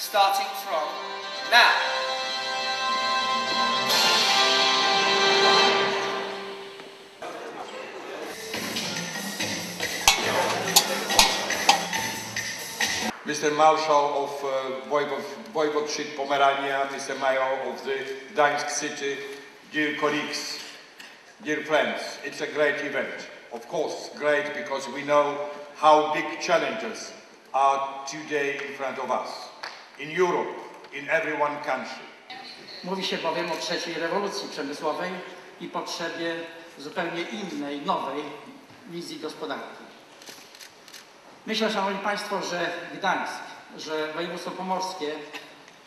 starting from now. Mr. Marshal of Voivodeship Pomerania, Mr. Mayor of the Gdańsk City, dear colleagues, dear friends, it's a great event. Of course, great because we know how big challenges are today in front of us, in Europe, in every one country. Mówi się bowiem o trzeciej rewolucji przemysłowej i potrzebie zupełnie innej, nowej wizji gospodarki. Myślę, Szanowni Państwo, że Gdańsk, że województwo pomorskie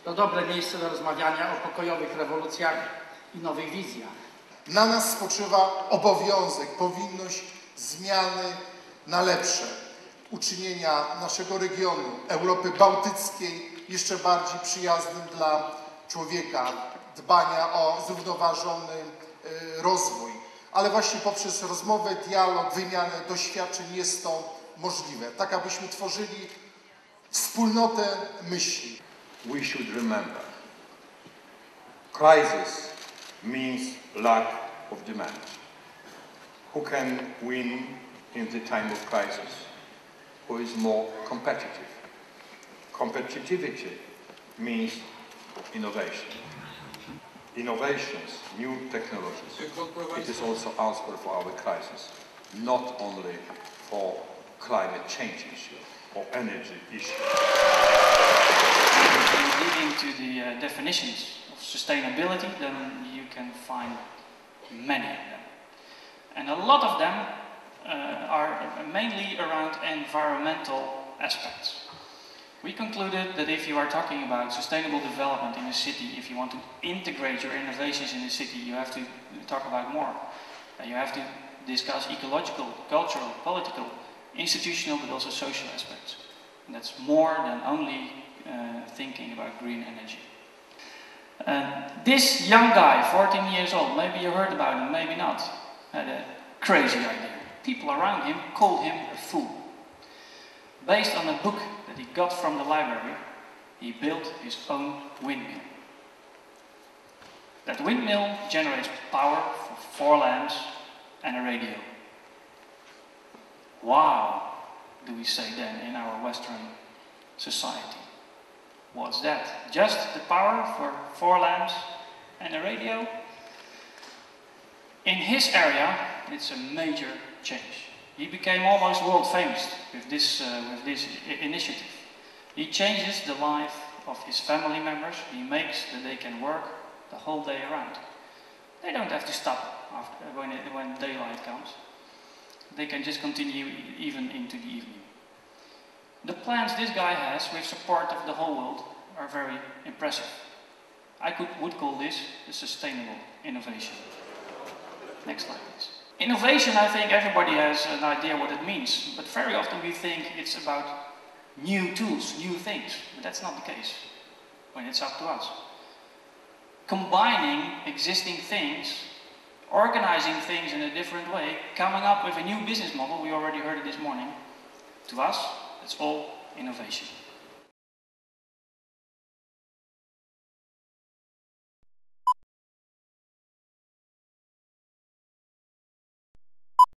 to dobre miejsce do rozmawiania o pokojowych rewolucjach i nowych wizjach. Na nas spoczywa obowiązek, powinność zmiany na lepsze, uczynienia naszego regionu, Europy Bałtyckiej jeszcze bardziej przyjaznym dla człowieka, dbania o zrównoważony rozwój. Ale właśnie poprzez rozmowę, dialog, wymianę doświadczeń jest to możliwe, tak abyśmy tworzyli wspólnotę myśli. We should remember, crisis means lack of demand. Who can win in the time of crisis? Who is more competitive? Competitivity means innovation. Innovations, new technologies. It is also answer for our crisis, not only for climate change issue or energy issue. Leading to the definitions of sustainability, then you can find many of them. And a lot of them are mainly around environmental aspects. We concluded that if you are talking about sustainable development in a city, if you want to integrate your innovations in a city, you have to talk about more. You have to discuss ecological, cultural, political, institutional, but also social aspects. And that's more than only thinking about green energy. This young guy, 14 years old, maybe you heard about him, maybe not, had a crazy idea. People around him called him a fool. Based on a book that he got from the library, he built his own windmill. That windmill generates power for 4 lamps and a radio. Wow, do we say then in our Western society. What's that? Just the power for 4 lamps and a radio? In his area, it's a major change. He became almost world famous with this initiative. He changes the life of his family members. He makes that they can work the whole day around. They don't have to stop after, when daylight comes. They can just continue even into the evening. The plans this guy has, with support of the whole world, are very impressive. I would call this a sustainable innovation. Next slide, please. Innovation, I think everybody has an idea what it means, but very often we think it's about new tools, new things, but that's not the case when it's up to us. Combining existing things, organizing things in a different way, coming up with a new business model, we already heard it this morning, to us, it's all innovation.